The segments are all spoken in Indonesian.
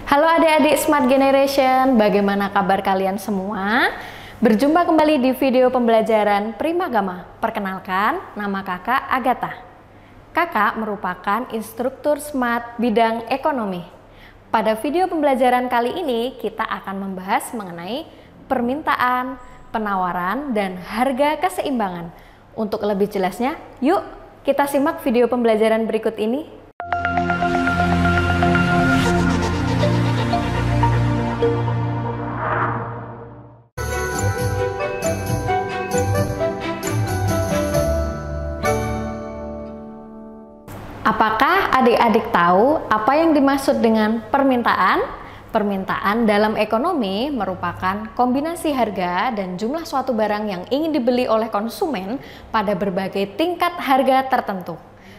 Halo adik-adik Smart Generation, bagaimana kabar kalian semua? Berjumpa kembali di video pembelajaran Primagama. Perkenalkan, nama kakak Agatha. Kakak merupakan instruktur Smart bidang ekonomi. Pada video pembelajaran kali ini, kita akan membahas mengenai permintaan, penawaran, dan harga keseimbangan. Untuk lebih jelasnya, yuk kita simak video pembelajaran berikut ini. Apakah adik-adik tahu apa yang dimaksud dengan permintaan? Permintaan dalam ekonomi merupakan kombinasi harga dan jumlah suatu barang yang ingin dibeli oleh konsumen pada berbagai tingkat harga tertentu.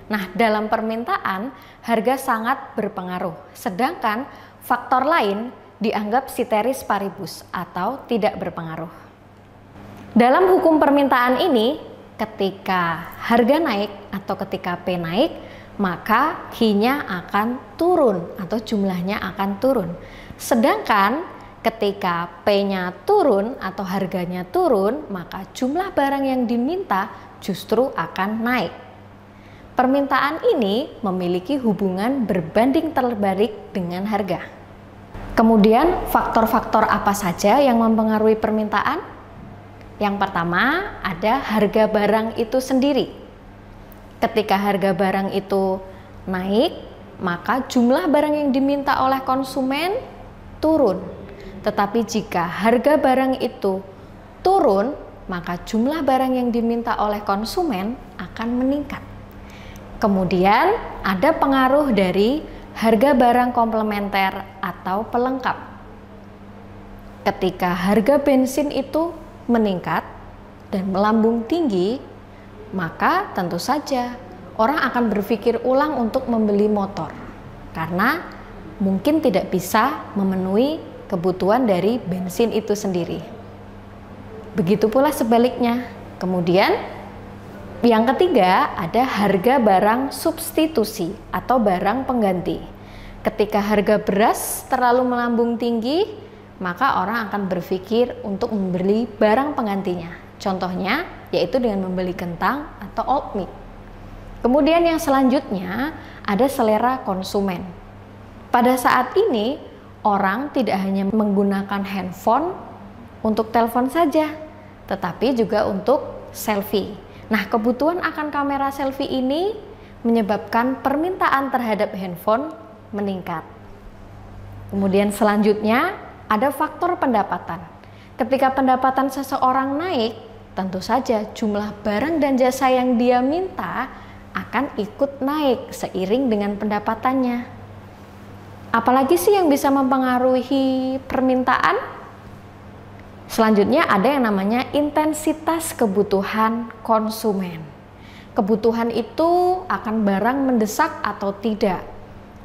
Nah, dalam permintaan, harga sangat berpengaruh, sedangkan faktor lain dianggap ceteris paribus atau tidak berpengaruh. Dalam hukum permintaan ini, ketika harga naik atau ketika P naik, maka Q-nya akan turun atau jumlahnya akan turun. Sedangkan ketika P-nya turun atau harganya turun, maka jumlah barang yang diminta justru akan naik. Permintaan ini memiliki hubungan berbanding terbalik dengan harga. Kemudian faktor-faktor apa saja yang mempengaruhi permintaan? Yang pertama ada harga barang itu sendiri. Ketika harga barang itu naik, maka jumlah barang yang diminta oleh konsumen turun. Tetapi jika harga barang itu turun, maka jumlah barang yang diminta oleh konsumen akan meningkat. Kemudian ada pengaruh dari harga barang komplementer atau pelengkap. Ketika harga bensin itu meningkat dan melambung tinggi, maka tentu saja orang akan berpikir ulang untuk membeli motor karena mungkin tidak bisa memenuhi kebutuhan dari bensin itu sendiri. Begitu pula sebaliknya. Kemudian yang ketiga ada harga barang substitusi atau barang pengganti. Ketika harga beras terlalu melambung tinggi, maka orang akan berpikir untuk membeli barang penggantinya. Contohnya yaitu dengan membeli kentang atau oat milk. Kemudian yang selanjutnya ada selera konsumen. Pada saat ini orang tidak hanya menggunakan handphone untuk telepon saja, tetapi juga untuk selfie. Nah, kebutuhan akan kamera selfie ini menyebabkan permintaan terhadap handphone meningkat. Kemudian selanjutnya ada faktor pendapatan. Ketika pendapatan seseorang naik, tentu saja jumlah barang dan jasa yang dia minta akan ikut naik seiring dengan pendapatannya. Apalagi sih yang bisa mempengaruhi permintaan? Selanjutnya ada yang namanya intensitas kebutuhan konsumen. Kebutuhan itu akan barang mendesak atau tidak.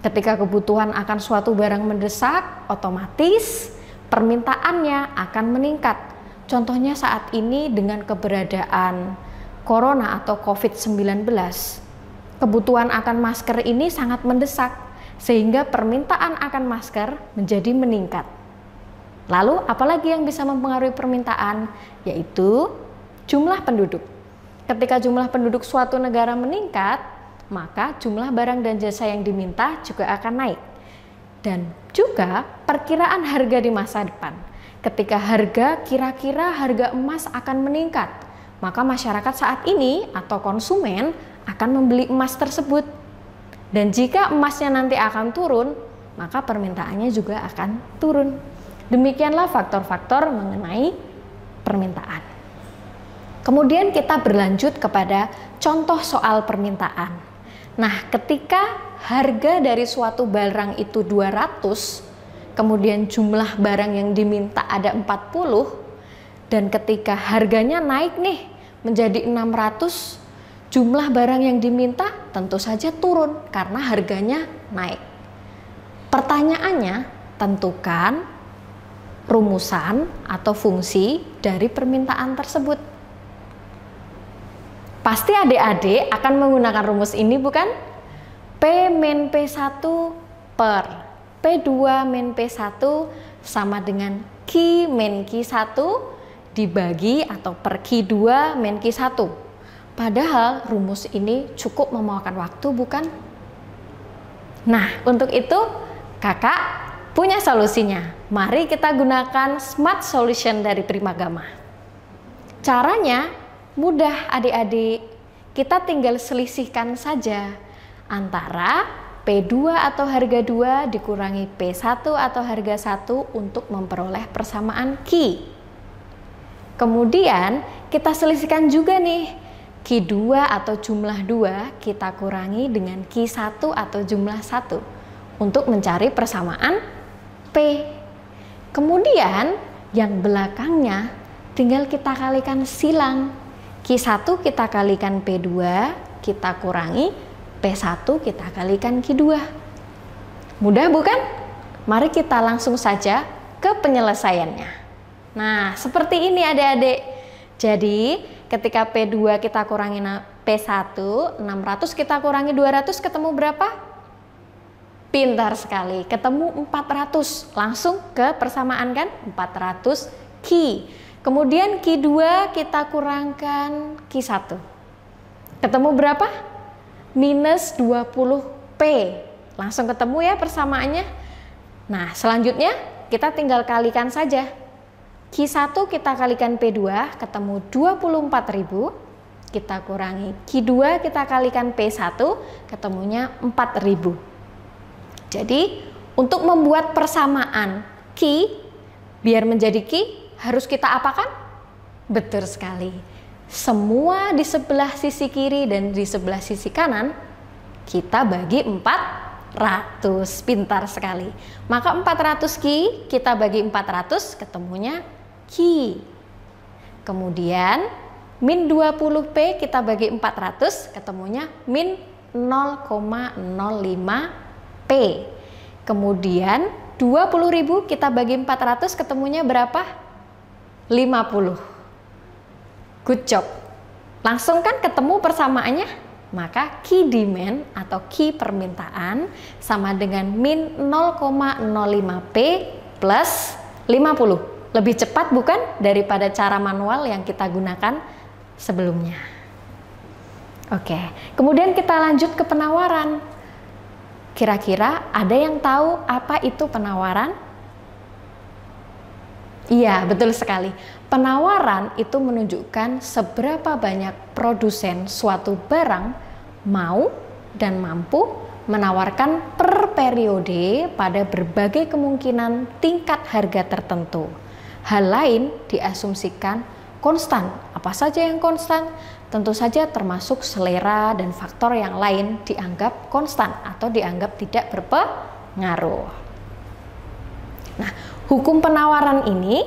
Ketika kebutuhan akan suatu barang mendesak, otomatis permintaannya akan meningkat. Contohnya saat ini dengan keberadaan corona atau COVID-19, kebutuhan akan masker ini sangat mendesak sehingga permintaan akan masker menjadi meningkat. Lalu apalagi yang bisa mempengaruhi permintaan? Yaitu jumlah penduduk. Ketika jumlah penduduk suatu negara meningkat, maka jumlah barang dan jasa yang diminta juga akan naik. Dan juga perkiraan harga di masa depan. Ketika kira-kira harga emas akan meningkat, maka masyarakat saat ini atau konsumen akan membeli emas tersebut. Dan jika emasnya nanti akan turun, maka permintaannya juga akan turun. Demikianlah faktor-faktor mengenai permintaan. Kemudian kita berlanjut kepada contoh soal permintaan. Nah, ketika harga dari suatu barang itu 200, kemudian jumlah barang yang diminta ada 40, dan ketika harganya naik nih menjadi 600, jumlah barang yang diminta tentu saja turun karena harganya naik. Pertanyaannya, tentukan rumusan atau fungsi dari permintaan tersebut. Pasti adik-adik akan menggunakan rumus ini bukan? P min P1 per P2 min P1 sama dengan Q min Q1 dibagi atau per Q2 min Q1. Padahal rumus ini cukup memakan waktu, bukan? Nah, untuk itu kakak punya solusinya. Mari kita gunakan Smart Solution dari Primagama. Caranya mudah adik-adik. Kita tinggal selisihkan saja antara P2 atau harga 2 dikurangi P1 atau harga 1 untuk memperoleh persamaan Q. Kemudian kita selisihkan juga nih, Q2 atau jumlah 2 kita kurangi dengan Q1 atau jumlah 1 untuk mencari persamaan P. Kemudian yang belakangnya tinggal kita kalikan silang. Q1 kita kalikan P2, kita kurangi P1 kita kalikan Q2. Mudah bukan? Mari kita langsung saja ke penyelesaiannya. Nah, seperti ini adik-adik. Jadi, ketika P2 kita kurangi P1, 600 kita kurangi 200 ketemu berapa? Pintar sekali, ketemu 400. Langsung ke persamaan kan? 400 Q. Kemudian Q2 kita kurangkan Q1. Ketemu berapa? Minus 20P. Langsung ketemu ya persamaannya. Nah, selanjutnya kita tinggal kalikan saja. Q1 kita kalikan P2 ketemu 24.000. Kita kurangi Q2 kita kalikan P1 ketemunya 4.000. Jadi, untuk membuat persamaan Q biar menjadi Q harus kita apakan? Betul sekali. Semua di sebelah sisi kiri dan di sebelah sisi kanan kita bagi 400. Pintar sekali. Maka 400 Q kita bagi 400 ketemunya Q. Kemudian min 20P kita bagi 400 ketemunya min 0,05P. Kemudian 20.000 kita bagi 400 ketemunya berapa? 50. Good job. Langsung kan ketemu persamaannya? Maka Q demand atau Q permintaan sama dengan min 0,05P plus 50. Lebih cepat bukan daripada cara manual yang kita gunakan sebelumnya. Oke, kemudian kita lanjut ke penawaran. Kira-kira ada yang tahu apa itu penawaran? Iya, betul sekali. Penawaran itu menunjukkan seberapa banyak produsen suatu barang mau dan mampu menawarkan per periode pada berbagai kemungkinan tingkat harga tertentu. Hal lain diasumsikan konstan. Apa saja yang konstan? Tentu saja termasuk selera dan faktor yang lain dianggap konstan atau dianggap tidak berpengaruh. Nah, hukum penawaran ini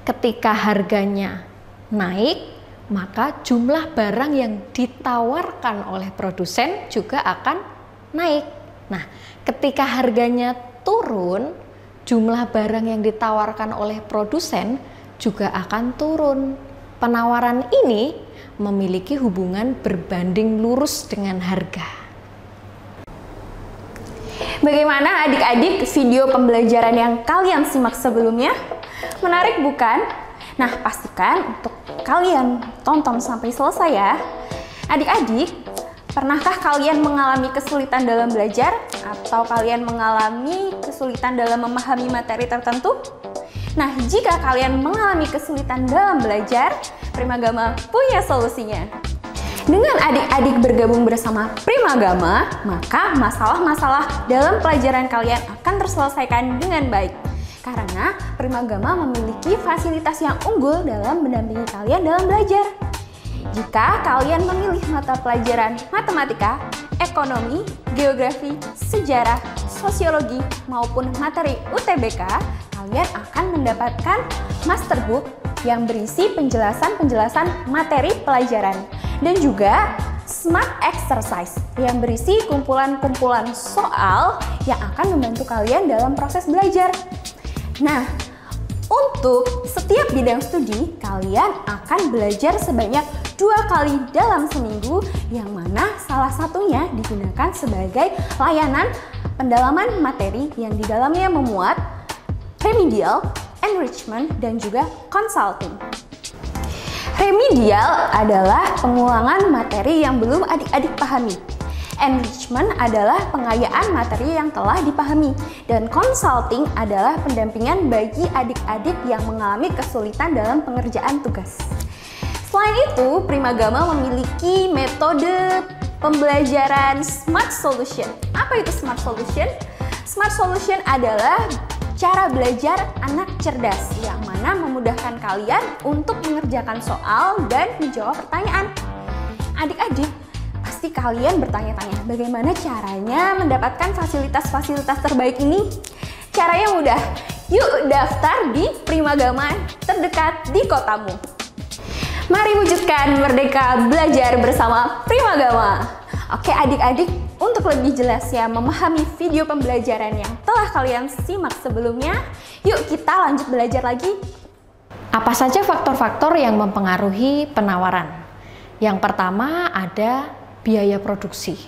ketika harganya naik, maka jumlah barang yang ditawarkan oleh produsen juga akan naik. Nah, ketika harganya turun, jumlah barang yang ditawarkan oleh produsen juga akan turun. Penawaran ini memiliki hubungan berbanding lurus dengan harga. Bagaimana adik-adik video pembelajaran yang kalian simak sebelumnya? Menarik bukan? Nah, pastikan untuk kalian tonton sampai selesai ya. Adik-adik, pernahkah kalian mengalami kesulitan dalam belajar? Atau kalian mengalami kesulitan dalam memahami materi tertentu? Nah, jika kalian mengalami kesulitan dalam belajar, Primagama punya solusinya. Dengan adik-adik bergabung bersama Primagama, maka masalah-masalah dalam pelajaran kalian akan terselesaikan dengan baik. Karena Primagama memiliki fasilitas yang unggul dalam mendampingi kalian dalam belajar. Jika kalian memilih mata pelajaran matematika, ekonomi, geografi, sejarah, sosiologi, maupun materi UTBK, kalian akan mendapatkan masterbook yang berisi penjelasan-penjelasan materi pelajaran dan juga Smart Exercise yang berisi kumpulan-kumpulan soal yang akan membantu kalian dalam proses belajar. Nah, untuk setiap bidang studi, kalian akan belajar sebanyak 2 kali dalam seminggu, yang mana salah satunya digunakan sebagai layanan pendalaman materi yang di dalamnya memuat remedial, enrichment, dan juga consulting. Remedial adalah pengulangan materi yang belum adik-adik pahami. Enrichment adalah pengayaan materi yang telah dipahami. Dan consulting adalah pendampingan bagi adik-adik yang mengalami kesulitan dalam pengerjaan tugas. Selain itu, Primagama memiliki metode pembelajaran Smart Solution. Apa itu Smart Solution? Smart Solution adalah cara belajar anak cerdas yang mana memudahkan kalian untuk mengerjakan soal dan menjawab pertanyaan. Adik-adik, pasti kalian bertanya-tanya bagaimana caranya mendapatkan fasilitas-fasilitas terbaik ini? Caranya mudah, yuk daftar di Primagama terdekat di kotamu. Mari wujudkan merdeka belajar bersama Primagama. Oke adik-adik, untuk lebih jelasnya memahami video pembelajaran yang telah kalian simak sebelumnya, yuk kita lanjut belajar lagi. Apa saja faktor-faktor yang mempengaruhi penawaran? Yang pertama ada biaya produksi.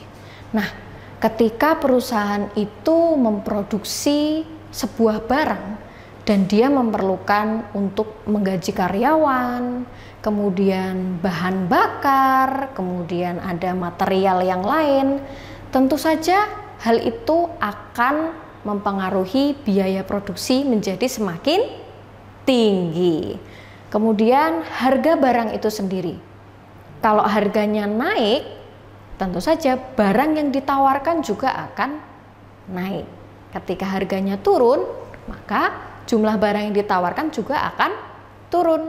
Nah, ketika perusahaan itu memproduksi sebuah barang dan dia memerlukan untuk menggaji karyawan, kemudian bahan bakar, kemudian ada material yang lain, tentu saja hal itu akan mempengaruhi biaya produksi menjadi semakin tinggi. Kemudian harga barang itu sendiri. Kalau harganya naik, tentu saja barang yang ditawarkan juga akan naik. Ketika harganya turun, maka jumlah barang yang ditawarkan juga akan turun.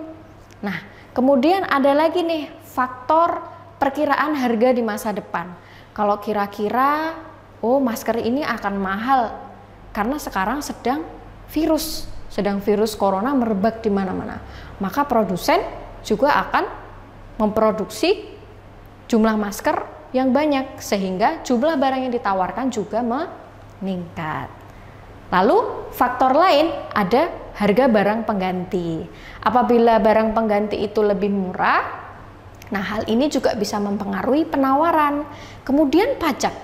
Nah, kemudian ada lagi nih faktor perkiraan harga di masa depan. Kalau kira-kira, oh masker ini akan mahal karena sekarang sedang virus corona merebak di mana-mana. Maka produsen juga akan memproduksi jumlah masker yang banyak sehingga jumlah barang yang ditawarkan juga meningkat. Lalu faktor lain ada harga barang pengganti. Apabila barang pengganti itu lebih murah, nah hal ini juga bisa mempengaruhi penawaran. Kemudian pajak.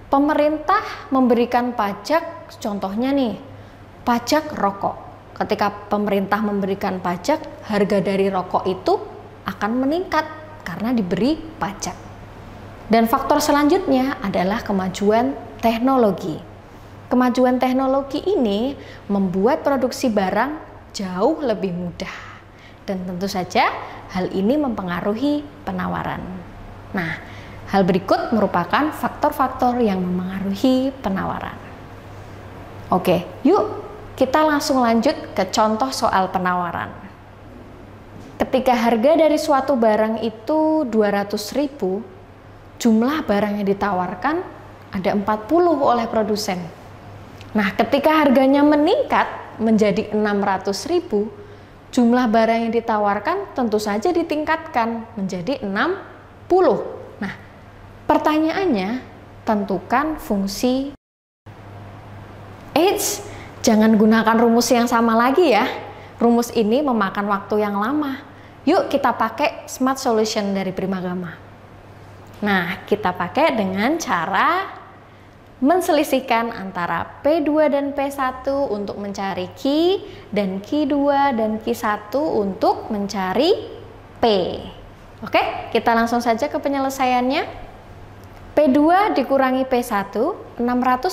Pemerintah memberikan pajak, contohnya nih, pajak rokok. Ketika pemerintah memberikan pajak, harga dari rokok itu akan meningkat karena diberi pajak. Dan faktor selanjutnya adalah kemajuan teknologi. Kemajuan teknologi ini membuat produksi barang jauh lebih mudah. Dan tentu saja hal ini mempengaruhi penawaran. Nah, hal berikut merupakan faktor-faktor yang mempengaruhi penawaran. Oke, yuk kita langsung lanjut ke contoh soal penawaran. Ketika harga dari suatu barang itu 200.000, jumlah barang yang ditawarkan ada 40 oleh produsen. Nah, ketika harganya meningkat menjadi 600.000, jumlah barang yang ditawarkan tentu saja ditingkatkan menjadi 60. Nah, pertanyaannya, tentukan fungsi. Jangan gunakan rumus yang sama lagi ya. Rumus ini memakan waktu yang lama. Yuk kita pakai Smart Solution dari Primagama. Nah, kita pakai dengan cara menselisihkan antara P2 dan P1 untuk mencari Q dan Q2 dan Q1 untuk mencari P. Oke, kita langsung saja ke penyelesaiannya. P2 dikurangi P1, 600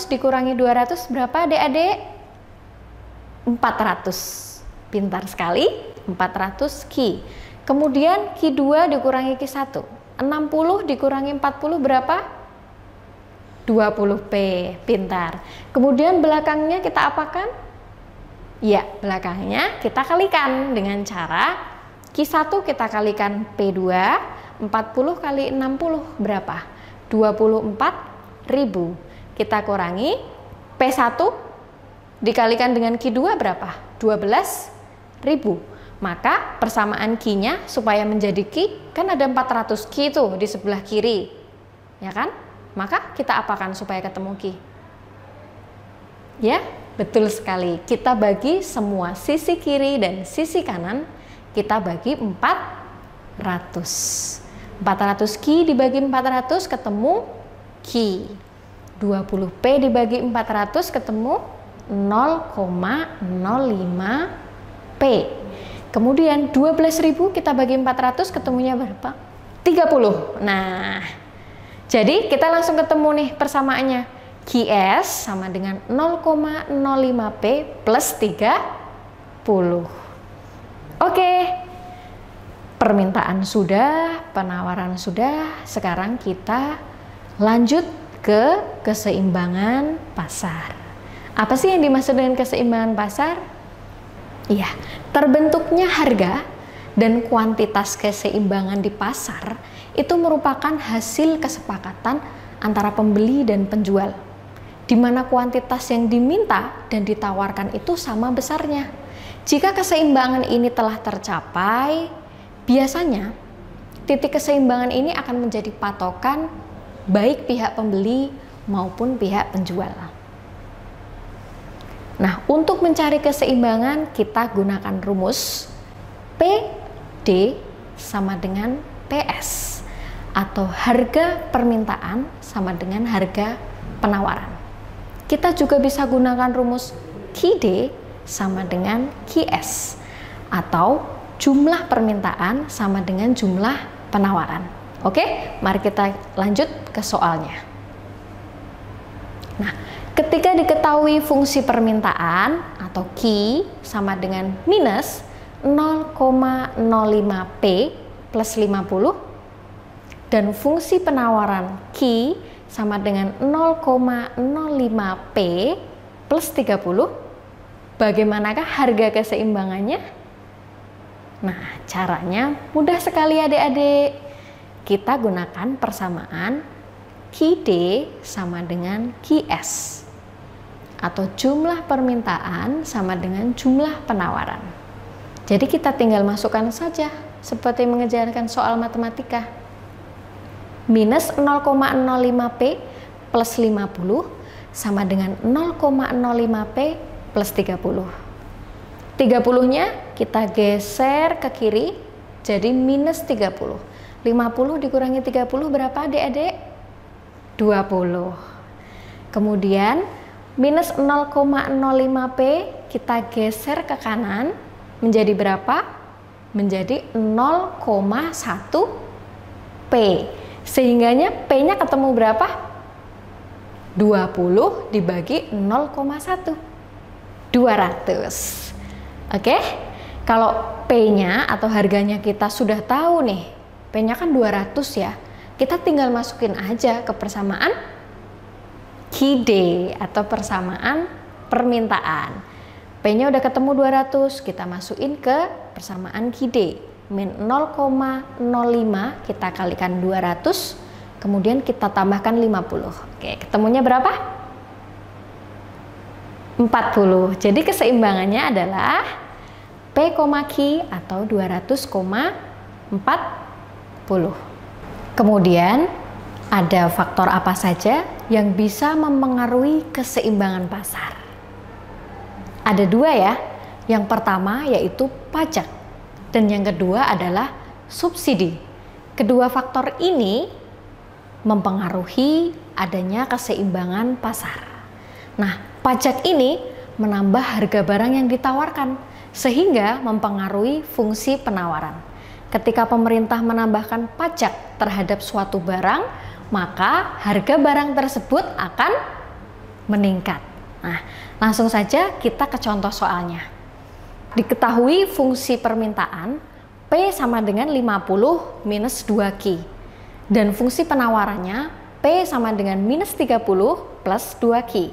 dikurangi 200 berapa adik-adik? 400. Pintar sekali, 400 Q. Kemudian Q2 dikurangi Q1, 60 dikurangi 40 berapa? 20P, pintar. Kemudian belakangnya kita apakan? Ya, belakangnya kita kalikan dengan cara Q1 kita kalikan P2, 40 kali 60 berapa? 24.000. Kita kurangi P1 dikalikan dengan Q2 berapa? 12.000. Maka persamaan Q-nya supaya menjadi Q, kan ada 400 Q itu di sebelah kiri. Ya kan? Maka kita apakan supaya ketemu Q? Ya, betul sekali. Kita bagi semua sisi kiri dan sisi kanan, kita bagi 4 400 Q dibagi 400 ketemu Q. 20 P dibagi 400 ketemu 0,05 P. Kemudian 12.000 kita bagi 400 ketemunya berapa? 30. Nah, jadi kita langsung ketemu nih persamaannya. QS sama dengan 0,05 P plus 30. Oke. Permintaan sudah, penawaran sudah. Sekarang kita lanjut ke keseimbangan pasar. Apa sih yang dimaksud dengan keseimbangan pasar? Iya, terbentuknya harga dan kuantitas keseimbangan di pasar itu merupakan hasil kesepakatan antara pembeli dan penjual, di mana kuantitas yang diminta dan ditawarkan itu sama besarnya. Jika keseimbangan ini telah tercapai, biasanya titik keseimbangan ini akan menjadi patokan baik pihak pembeli maupun pihak penjual. Nah, untuk mencari keseimbangan kita gunakan rumus PD sama dengan PS, atau harga permintaan sama dengan harga penawaran. Kita juga bisa gunakan rumus QD sama dengan QS, atau jumlah permintaan sama dengan jumlah penawaran. Oke, mari kita lanjut ke soalnya. Nah, ketika diketahui fungsi permintaan atau Q sama dengan minus 0,05 P plus 50 dan fungsi penawaran Q sama dengan 0,05 P plus 30, bagaimanakah harga keseimbangannya? Nah, caranya mudah sekali adik-adik. Kita gunakan persamaan QD sama dengan QS, atau jumlah permintaan sama dengan jumlah penawaran. Jadi kita tinggal masukkan saja seperti mengerjakan soal matematika. Minus 0,05 P plus 50 sama dengan 0,05 P plus 30. 30-nya kita geser ke kiri jadi minus 30. 50 dikurangi 30 berapa adik-adik? 20. Kemudian minus 0,05 P kita geser ke kanan menjadi berapa? Menjadi 0,1 P. Sehingganya P-nya ketemu berapa? 20 dibagi 0,1. 200. Oke? Kalau P-nya atau harganya kita sudah tahu nih. P-nya kan 200 ya. Kita tinggal masukin aja ke persamaan QD atau persamaan permintaan. P-nya udah ketemu 200, kita masukin ke persamaan QD. Min 0,05 kita kalikan 200, kemudian kita tambahkan 50. Oke, ketemunya berapa? 40. Jadi keseimbangannya adalah P, Q atau 200,40. Kemudian ada faktor apa saja yang bisa mempengaruhi keseimbangan pasar? Ada dua ya. Yang pertama yaitu pajak dan yang kedua adalah subsidi. Kedua faktor ini mempengaruhi adanya keseimbangan pasar. Nah, pajak ini menambah harga barang yang ditawarkan sehingga mempengaruhi fungsi penawaran. Ketika pemerintah menambahkan pajak terhadap suatu barang, maka harga barang tersebut akan meningkat. Nah, langsung saja kita ke contoh soalnya. Diketahui fungsi permintaan P sama dengan 50 minus 2Q. Dan fungsi penawarannya P sama dengan minus 30 plus 2Q.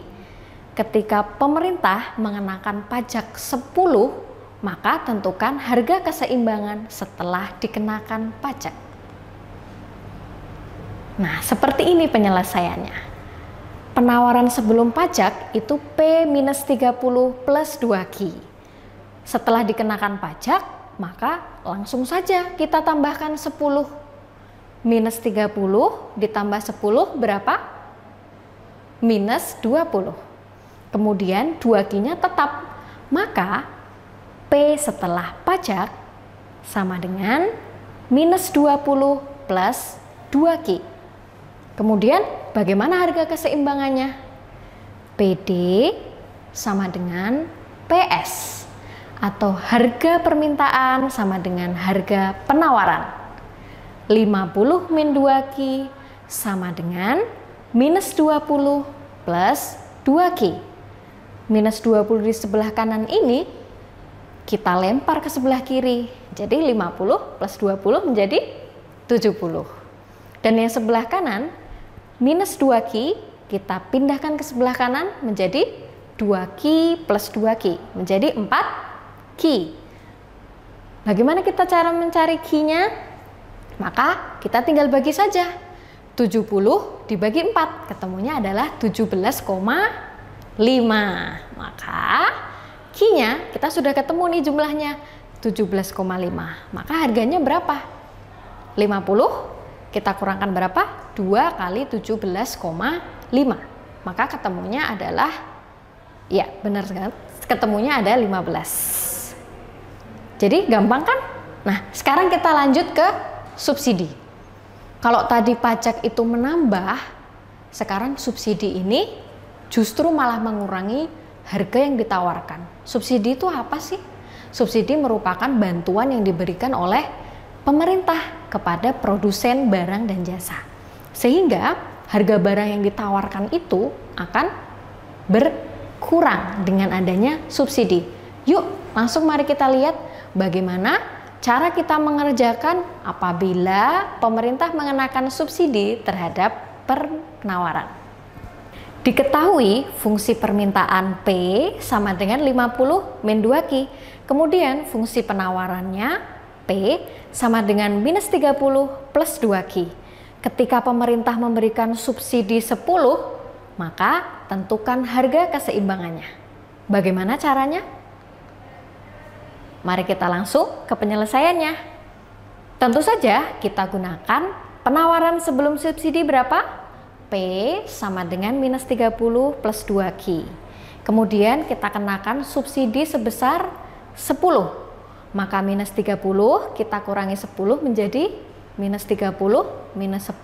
Ketika pemerintah mengenakan pajak 10, maka tentukan harga keseimbangan setelah dikenakan pajak. Nah, seperti ini penyelesaiannya. Penawaran sebelum pajak itu P minus 30 plus 2Q. Setelah dikenakan pajak, maka langsung saja kita tambahkan 10. Minus 30 ditambah 10 berapa? Minus 20. Kemudian 2Q-nya tetap. Maka P setelah pajak sama dengan minus 20 plus 2Q. Kemudian bagaimana harga keseimbangannya? PD sama dengan PS, atau harga permintaan sama dengan harga penawaran. 50 min 2Q sama dengan minus 20 plus 2Q. Minus 20 di sebelah kanan ini kita lempar ke sebelah kiri. Jadi 50 plus 20 menjadi 70. Dan yang sebelah kanan, minus 2Q, kita pindahkan ke sebelah kanan menjadi 2Q plus 2Q, menjadi 4Q. Bagaimana kita cara mencari Q-nya? Maka kita tinggal bagi saja. 70 dibagi 4, ketemunya adalah 17,5. Maka Q-nya kita sudah ketemu nih jumlahnya, 17,5. Maka harganya berapa? 50 kita kurangkan berapa? 2 kali 17,5. Maka ketemunya adalah, ya benar sekali, ketemunya ada 15. Jadi gampang kan? Nah, sekarang kita lanjut ke subsidi. Kalau tadi pajak itu menambah, sekarang subsidi ini justru malah mengurangi harga yang ditawarkan. Subsidi itu apa sih? Subsidi merupakan bantuan yang diberikan oleh pemerintah kepada produsen barang dan jasa. Sehingga harga barang yang ditawarkan itu akan berkurang dengan adanya subsidi. Yuk, langsung mari kita lihat bagaimana cara kita mengerjakan apabila pemerintah mengenakan subsidi terhadap penawaran. Diketahui fungsi permintaan P sama dengan 50 min 2Q. Kemudian fungsi penawarannya P sama dengan minus 30 plus 2Q. Ketika pemerintah memberikan subsidi 10, maka tentukan harga keseimbangannya. Bagaimana caranya? Mari kita langsung ke penyelesaiannya. Tentu saja kita gunakan penawaran sebelum subsidi berapa? P sama dengan minus 30 plus 2Q. Kemudian kita kenakan subsidi sebesar 10. Maka minus 30 kita kurangi 10 menjadi minus 30 minus 10,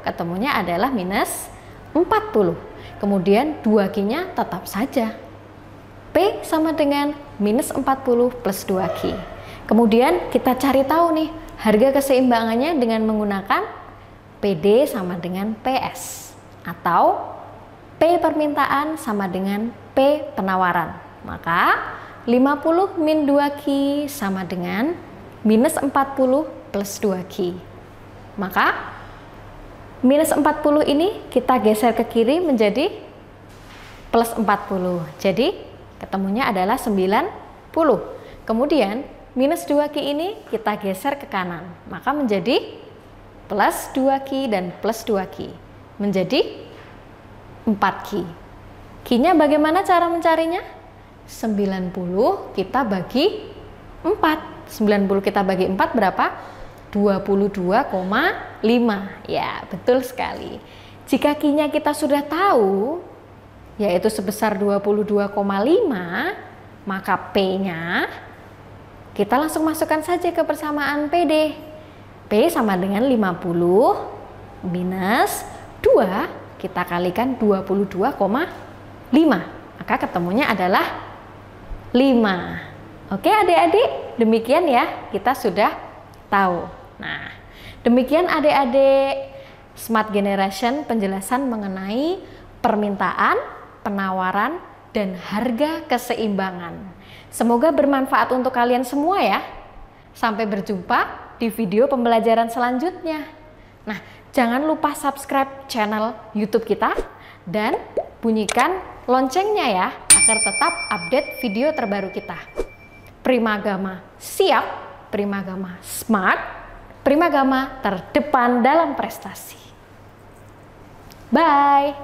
ketemunya adalah minus 40. Kemudian 2Q-nya tetap saja. P sama dengan minus 40 plus 2Q. Kemudian kita cari tahu nih harga keseimbangannya dengan menggunakan PD sama dengan PS, atau P permintaan sama dengan P penawaran. Maka 50 min 2Q sama dengan minus 40 plus 2Q. Maka minus 40 ini kita geser ke kiri menjadi plus 40. Jadi ketemunya adalah 90. Kemudian minus 2Q ini kita geser ke kanan. Maka menjadi plus 2Q dan plus 2Q. Menjadi 4Q. Q-nya bagaimana cara mencarinya? 90 kita bagi 4. 90 kita bagi 4 berapa? 22,5. Ya, betul sekali. Jika Q-nya kita sudah tahu, yaitu sebesar 22,5, maka P-nya kita langsung masukkan saja ke persamaan PD. P sama dengan 50 minus 2, kita kalikan 22,5. Maka ketemunya adalah 5. Oke adik-adik, demikian ya, kita sudah tahu. Nah, demikian adik-adik Smart Generation penjelasan mengenai permintaan, penawaran, dan harga keseimbangan. Semoga bermanfaat untuk kalian semua ya. Sampai berjumpa di video pembelajaran selanjutnya. Nah, jangan lupa subscribe channel YouTube kita dan bunyikan loncengnya ya, agar tetap update video terbaru kita. Primagama siap, Primagama smart, Primagama terdepan dalam prestasi. Bye.